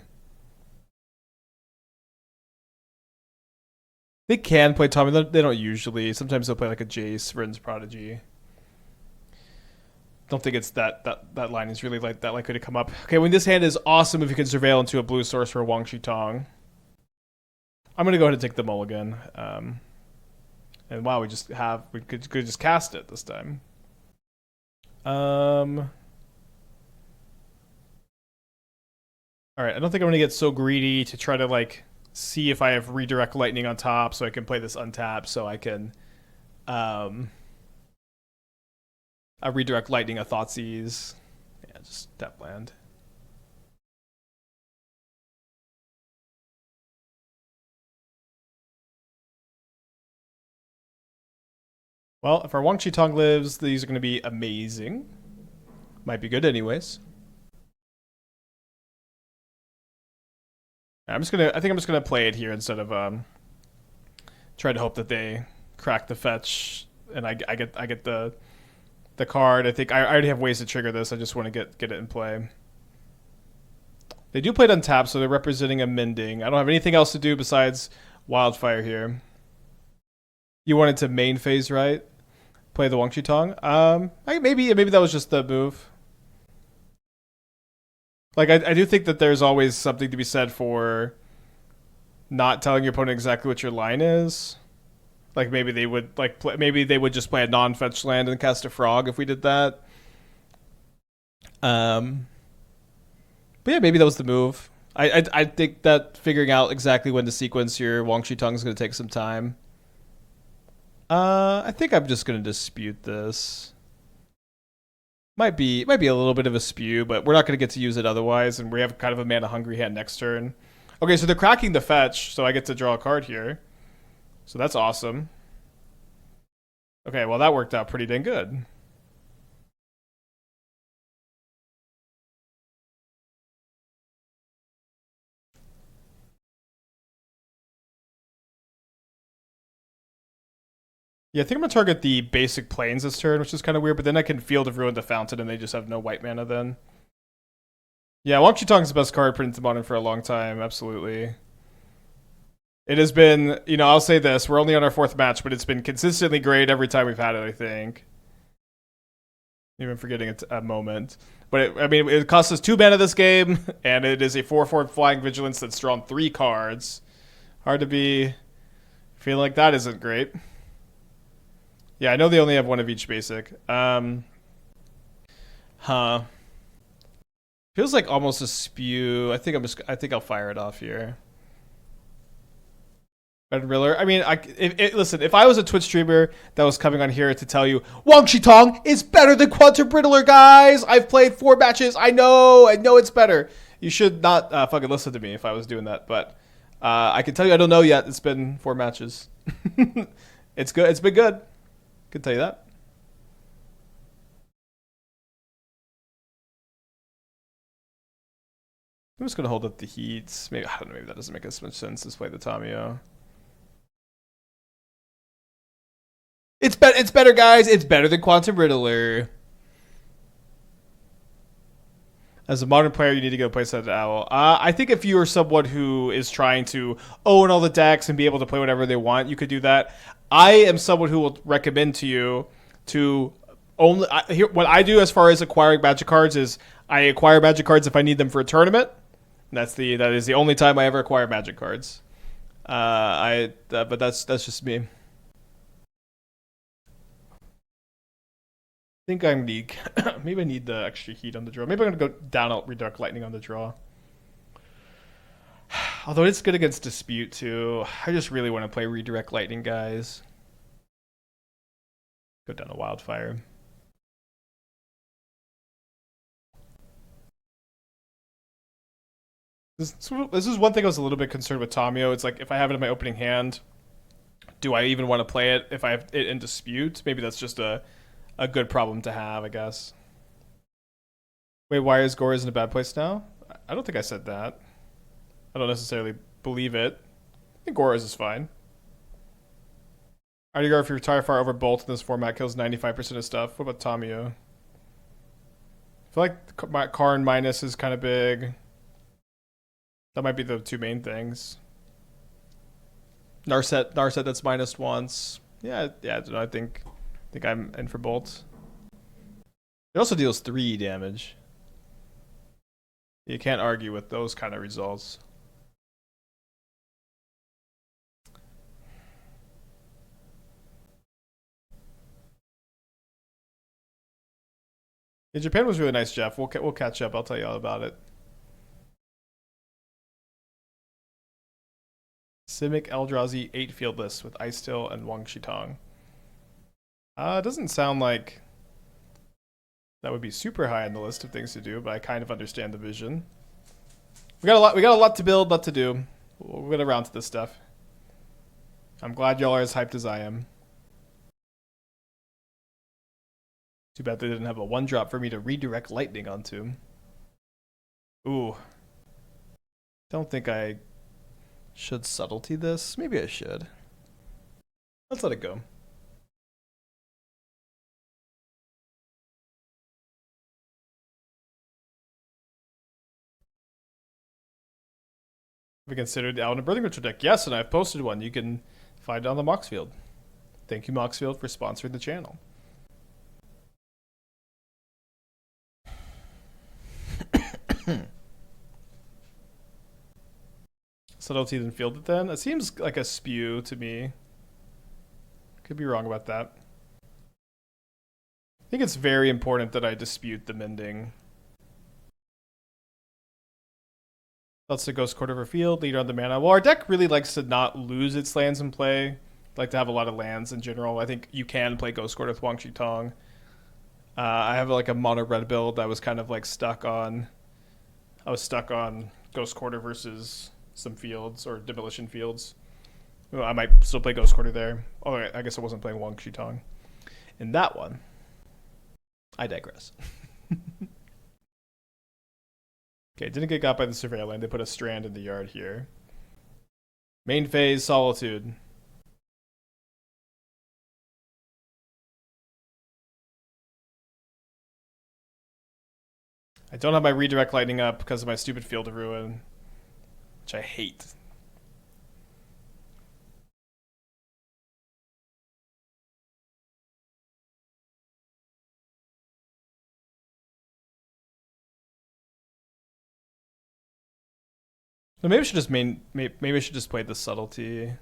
They can play Tamiyo. They don't usually. Sometimes they'll play like a Jace, Vrin's Prodigy. Don't think it's that line is really like that likely to come up. Okay, when this hand is awesome if you can surveil into a blue source for a Wan Shi Tong. I'm gonna go ahead and take the mulligan. And wow, we could just cast it this time. Alright, I don't think I'm gonna get so greedy to try to like see if I have Redirect Lightning on top so I can play this untapped so I can a Redirect Lightning, a Thoughtseize. Yeah, just tap land. Well, if our Wan Shi Tong lives, these are going to be amazing. Might be good anyways. I think I'm just gonna play it here instead of try to hope that they crack the fetch and I get the card. I think I already have ways to trigger this. I just want to get it in play. They do play it untapped, so they're representing a Mending. I don't have anything else to do besides Wildfire here. You wanted to main phase, right? Play the Wan Shi Tong. Maybe that was just the move. Like I do think that there's always something to be said for not telling your opponent exactly what your line is. Like maybe they would maybe they would just play a non-fetch land and cast a Frog if we did that. But yeah, maybe that was the move. I think that figuring out exactly when to sequence your Wan Shi Tong is going to take some time. I think I'm just going to dispute this. Might be a little bit of a spew, but we're not going to get to use it otherwise, and we have kind of a mana hungry hand next turn. Okay, so they're cracking the fetch, so I get to draw a card here. So that's awesome. Okay, well that worked out pretty dang good. Yeah, I think I'm going to target the basic plains this turn, which is kind of weird, but then I can Field of Ruin the Fountain and they just have no white mana then. Yeah, Wan Shi Tong is the best card printed to Modern for a long time, absolutely. It has been, I'll say this, we're only on our 4th match, but it's been consistently great every time we've had it, I think. Even forgetting a moment. But it costs us 2 mana this game, and it is a 4/4 Flying Vigilance that's drawn 3 cards. Hard to be feeling like that isn't great. Yeah, I know they only have one of each basic. Huh. Feels like almost a spew. I think I'll fire it off here. Red Riller. I mean, listen. If I was a Twitch streamer that was coming on here to tell you Wan Shi Tong is better than Quantum Brittler, guys. I've played 4 matches. I know it's better. You should not fucking listen to me if I was doing that. But I can tell you, I don't know yet. It's been 4 matches. It's good. It's been good. Can tell you that. I'm just gonna hold up the Heats. Maybe I don't know. Maybe that doesn't make as much sense. Let's play the Tamiyo. It's better, guys. It's better than Quantum Riddler. As a modern player, you need to go play Set Owl. I think if you are someone who is trying to own all the decks and be able to play whatever they want, you could do that. I am someone who will recommend to you to only what I do as far as acquiring Magic cards is I acquire Magic cards if I need them for a tournament. That is the only time I ever acquire Magic cards. But that's just me. I think I need maybe I need the extra heat on the draw. Maybe I'm gonna go down out redirect lightning on the draw. Although it's good against dispute too. I just really want to play redirect lightning, guys. Go down to wildfire. This is one thing I was a little bit concerned with Tamiyo. It's like if I have it in my opening hand, do I even want to play it if I have it in dispute? Maybe that's just a good problem to have, I guess. Wait, why is Gora's in a bad place now? I don't think I said that. I don't necessarily believe it. I think Gora's is fine. Artigar, if you retire far over Bolt in this format, kills 95% of stuff. What about Tamiyo? I feel like Karn minus is kind of big. That might be the 2 main things. Narset that's minus once. Yeah. I think I'm in for Bolt. It also deals 3 damage. You can't argue with those kind of results. Yeah, Japan was really nice, Jeff. We'll catch up. I'll tell you all about it. Simic Eldrazi 8 fieldless with Ice Tail and Wan Shi Tong. It doesn't sound like that would be super high on the list of things to do, but I kind of understand the vision. We got a lot to build, lot to do. We'll get around to this stuff. I'm glad y'all are as hyped as I am. Too bad they didn't have a 1-drop for me to redirect lightning onto. Ooh. Don't think I should subtlety this. Maybe I should. Let's let it go. Have you considered the Alvin Birthing Ritual deck? Yes, and I've posted one. You can find it on the Moxfield. Thank you, Moxfield, for sponsoring the channel. Subtlety didn't field it then? It seems like a spew to me. Could be wrong about that. I think it's very important that I dispute the mending. That's the Ghost Quarter for field, leader on the mana. Well, our deck really likes to not lose its lands in play. Like to have a lot of lands in general. I think you can play Ghost Quarter with Wan Shi Tong. I have like a mono red build that was kind of like stuck on. I was stuck on Ghost Quarter versus some fields or demolition fields. Well, I might still play Ghost Quarter there. Oh, I guess I wasn't playing Wan Shi Tong. In that one, I digress. Okay, didn't get got by the Surveil Lane. They put a Strand in the yard here. Main phase, Solitude. I don't have my redirect lightning up because of my stupid Field of Ruin, which I hate. No, maybe I should just maybe I should just play the Subtlety.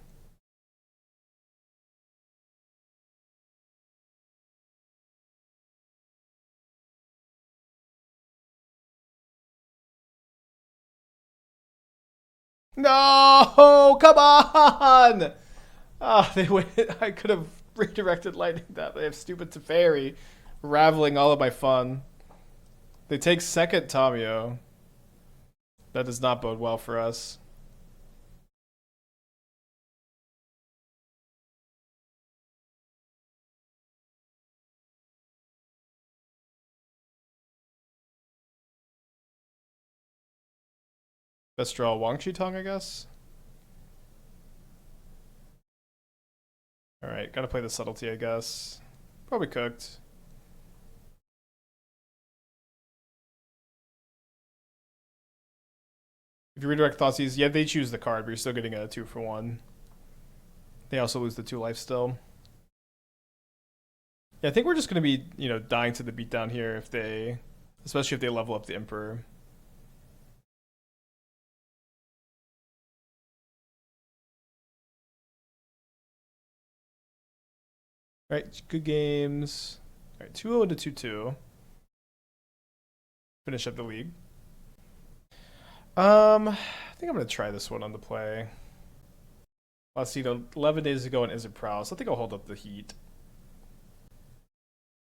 No, come on! Ah, they waited. I could have redirected lightning that. They have stupid Teferi, raveling all of my fun. They take second Tamiyo. That does not bode well for us. Best draw Wan Shi Tong, I guess. Alright, gotta play the Subtlety, I guess. Probably cooked. If you redirect Thoughtseize, yeah, they choose the card, but you're still getting a 2-for-1. They also lose the 2 life still. Yeah, I think we're just gonna be, dying to the beatdown here if they, especially if they level up the Emperor. Alright, good games. Alright, 2-0 to 2-2. Finish up the league. I think I'm gonna try this one on the play. Let's see, 11 days ago in Izzet Prowess. I think I'll hold up the Heat.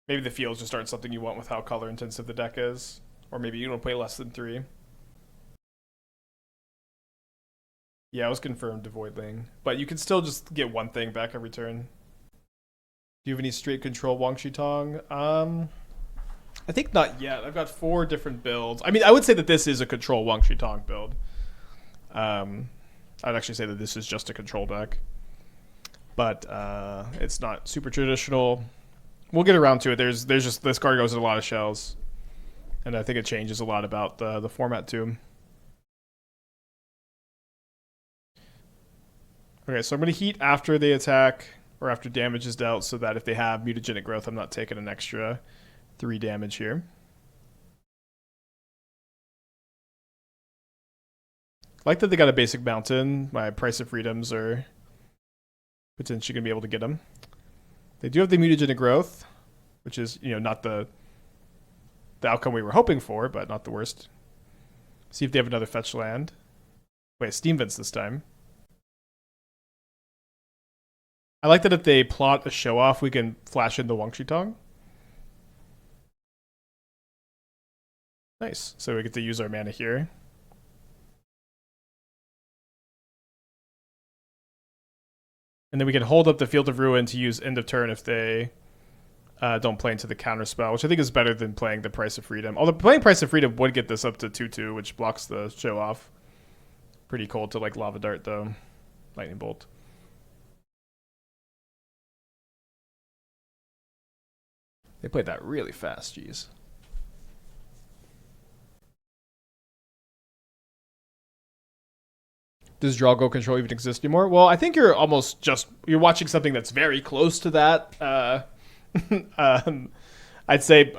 Maybe the fields just aren't something you want with how color intensive the deck is. Or maybe you don't play less than 3. Yeah, I was confirmed to Voidling. But you can still just get one thing back every turn. Do you have any straight control Wan Shi Tong? I think not yet. I've got 4 different builds. I mean, I would say that this is a control Wan Shi Tong build. I'd actually say that this is just a control deck. But it's not super traditional. We'll get around to it. There's just, this card goes in a lot of shells. And I think it changes a lot about the format too. Okay, so I'm going to Heat after they attack, or after damage is dealt, so that if they have mutagenic growth, I'm not taking an extra 3 damage here. I like that they got a basic mountain. My price of freedoms are potentially going to be able to get them. They do have the mutagenic growth, which is, not the outcome we were hoping for, but not the worst. See if they have another fetch land. Wait, Steam Vents this time. I like that if they plot a show off, we can flash in the Wan Shi Tong. Nice. So we get to use our mana here. And then we can hold up the Field of Ruin to use end of turn if they don't play into the Counterspell, which I think is better than playing the Price of Freedom. Although playing Price of Freedom would get this up to 2-2, which blocks the show off. Pretty cold to like Lava Dart though. Lightning Bolt. They played that really fast, jeez. Does Drago control even exist anymore? Well, I think you're you're watching something that's very close to that. I'd say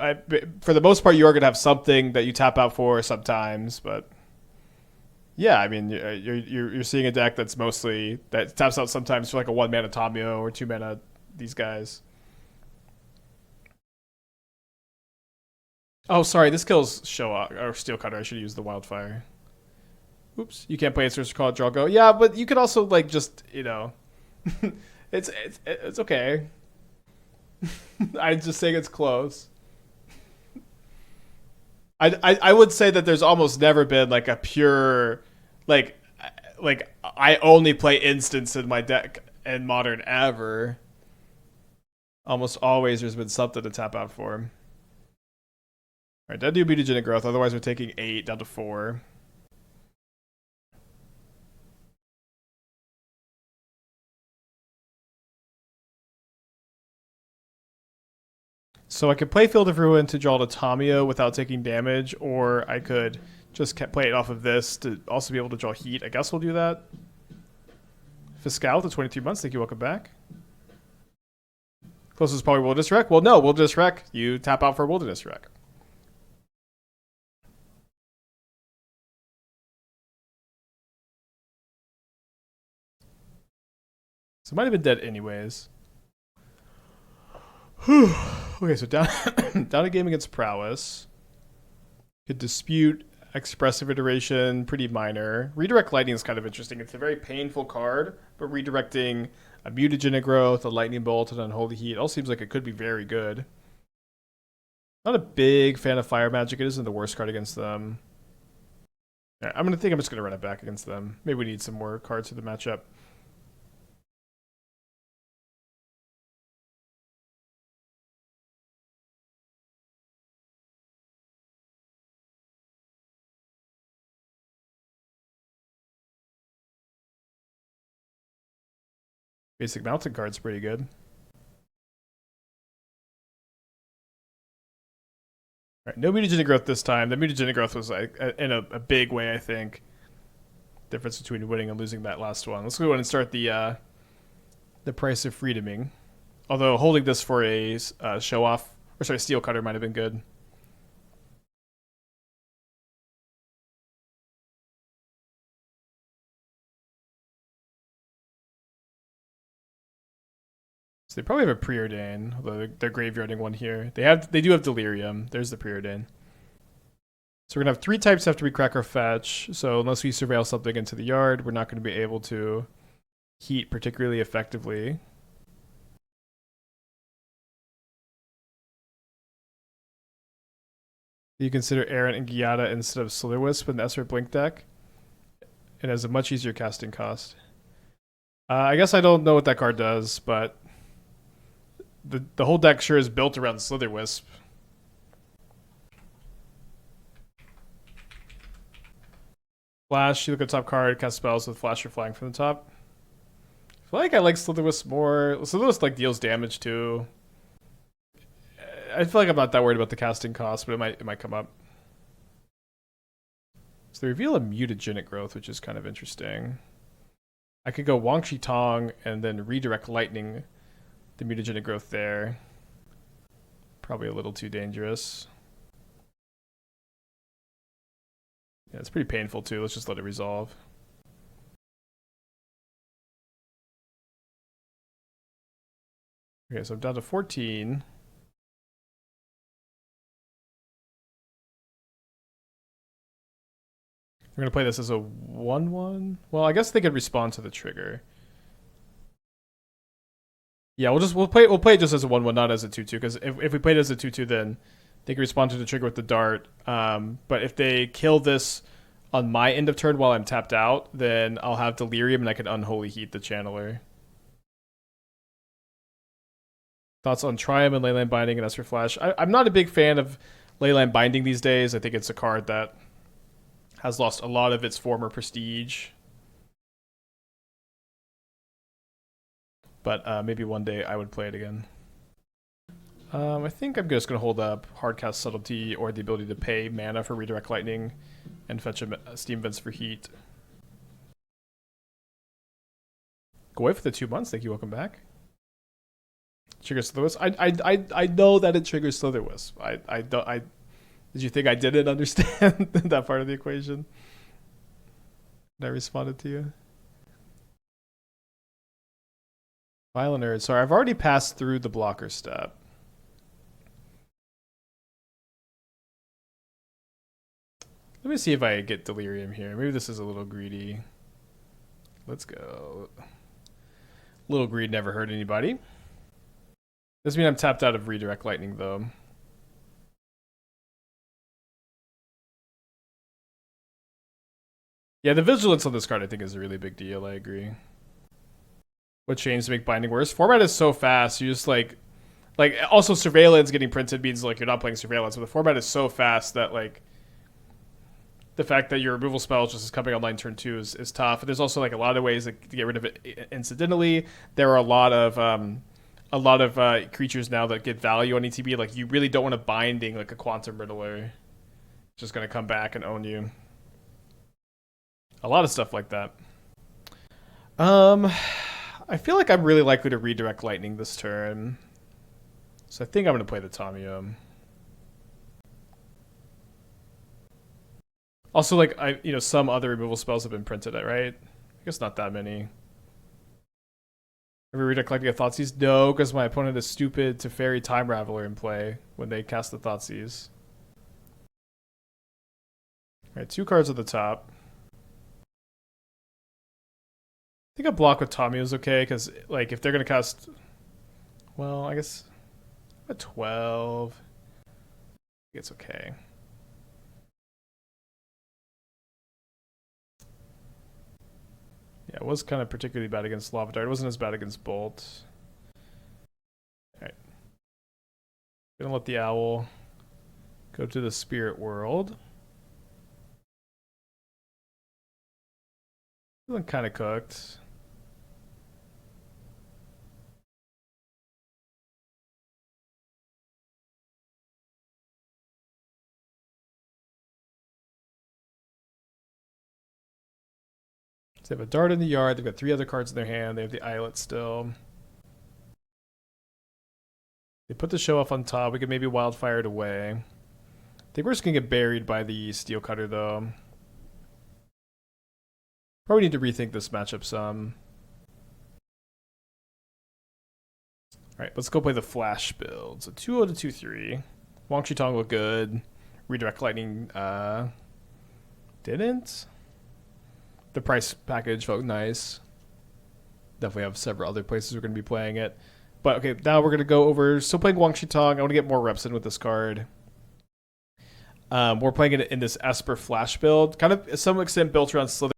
for the most part, you are going to have something that you tap out for sometimes, but yeah, I mean, you're seeing a deck that's mostly, that taps out sometimes for like a 1-mana Tamiyo or 2-mana these guys. Oh, sorry, this kills or Steel Cutter. I should use the Wildfire. Oops, you can't play a Sorcerer Call Drago. Yeah, but you could also like just, it's okay. I'm just saying it's close. I would say that there's almost never been like a pure like I only play instants in my deck in Modern ever. Almost always there's been something to tap out for. Alright, that do mutagenic growth, otherwise we're taking 8 down to 4. So I could play Field of Ruin to draw to Tamiyo without taking damage, or I could just play it off of this to also be able to draw Heat. I guess we'll do that. Fiscal to 23 months. Thank you. Welcome back. Closest probably Wilderness Wreck. Well, no, Wilderness Wreck. You tap out for Wilderness Wreck. So it might have been dead anyways. Whew. Okay, so down down a game against Prowess. Could dispute Expressive Iteration, pretty minor. Redirect Lightning is kind of interesting. It's a very painful card, but redirecting a Mutagenic Growth, a Lightning Bolt, and Unholy Heat all seems like it could be very good. Not a big fan of Fire Magic. It isn't the worst card against them. Yeah, I'm just gonna run it back against them. Maybe we need some more cards for the matchup. Basic Mountain card's pretty good. All right, no Mutagenic Growth this time. The Mutagenic Growth was like in a big way, I think. Difference between winning and losing that last one. Let's go ahead and start the Price of Freedoming. Although holding this for a show off, or sorry, Steel Cutter might have been good. So they probably have a Preordain, although they're graveyarding one here. They do have Delirium. There's the Preordain. So we're gonna have 3 types after we crack our fetch. So unless we surveil something into the yard, we're not gonna be able to heat particularly effectively. You consider Errant and Giada instead of Slitherwisp in the Esper Blink deck. It has a much easier casting cost. I guess I don't know what that card does, but the whole deck sure is built around Slitherwisp. Flash, you look at the top card, cast spells with flash or flying from the top. I feel like I like Slitherwisp more. Slitherwisp like deals damage too. I feel like I'm not that worried about the casting cost, but it might come up. So they reveal a Mutagenic Growth, which is kind of interesting. I could go Wan Shi Tong and then redirect Lightning the Mutagenic Growth there. Probably a little too dangerous. Yeah, it's pretty painful too. Let's just let it resolve. Okay, so I'm down to 14. We're gonna play this as a 1/1. Well, I guess they could respond to the trigger. Yeah, we'll play it just as a 1/1, not as a 2/2. Because if we played it as a 2/2, then they can respond to the trigger with the dart. But if they kill this on my end of turn while I'm tapped out, then I'll have Delirium and I can Unholy Heat the Channeler. Thoughts on Triumph and Leyline Binding and Esper Flash? I'm not a big fan of Leyline Binding these days. I think it's a card that has lost a lot of its former prestige. But maybe one day I would play it again. I think I'm just going to hold up Hardcast Subtlety or the ability to pay mana for Redirect Lightning and fetch a Steam Vents for Heat. Go away for the 2 months. Thank you. Welcome back. Triggers Slitherwisp. I know that it triggers Slitherwisp. Did you think I didn't understand that part of the equation? I responded to you. Violent Nerd. Sorry, I've already passed through the blocker step. Let me see if I get Delirium here. Maybe this is a little greedy. Let's go. Little greed never hurt anybody. Doesn't mean I'm tapped out of Redirect Lightning, though. Yeah, the vigilance on this card I think is a really big deal. I agree. What changed to make binding worse? Format is so fast. You just like also surveillance getting printed means like you're not playing surveillance, but the format is so fast that like the fact that your removal spell just is coming online turn 2 is tough. And there's also like a lot of ways to get rid of it incidentally. There are a lot of creatures now that get value on ETB. Like you really don't want a binding like a Quantum Riddler. Just gonna come back and own you. A lot of stuff like that. I feel like I'm really likely to redirect Lightning this turn. So I think I'm going to play the Tamiyo. Also, like, some other removal spells have been printed, right? I guess not that many. Ever read a collecting a Thoughtseize? No, because my opponent is stupid to Fairy Time Raveler in play when they cast the Thoughtseize. Alright, 2 cards at the top. I think a block with Tamiyo is okay, because like if they're going to cast... Well, I guess a 12. I think it's okay. Yeah, it was kind of particularly bad against Lava Dart. It wasn't as bad against Bolt. Alright. Gonna let the owl go to the spirit world. Feeling kind of cooked. So they have a dart in the yard. They've got 3 other cards in their hand. They have the Islet still. They put the show off on top. We could maybe wildfire it away. I think we're just going to get buried by the Steel Cutter, though. Probably need to rethink this matchup some. Alright, let's go play the Flash build. So 2-0 to 2-3. Wan Shi Tong looked good. Redirect Lightning didn't. The price package felt nice. Definitely have several other places we're going to be playing it. But okay, now we're going to go over... Still playing Wan Shi Tong. I want to get more reps in with this card. We're playing it in this Esper Flash build. Kind of, to some extent, built around Slither.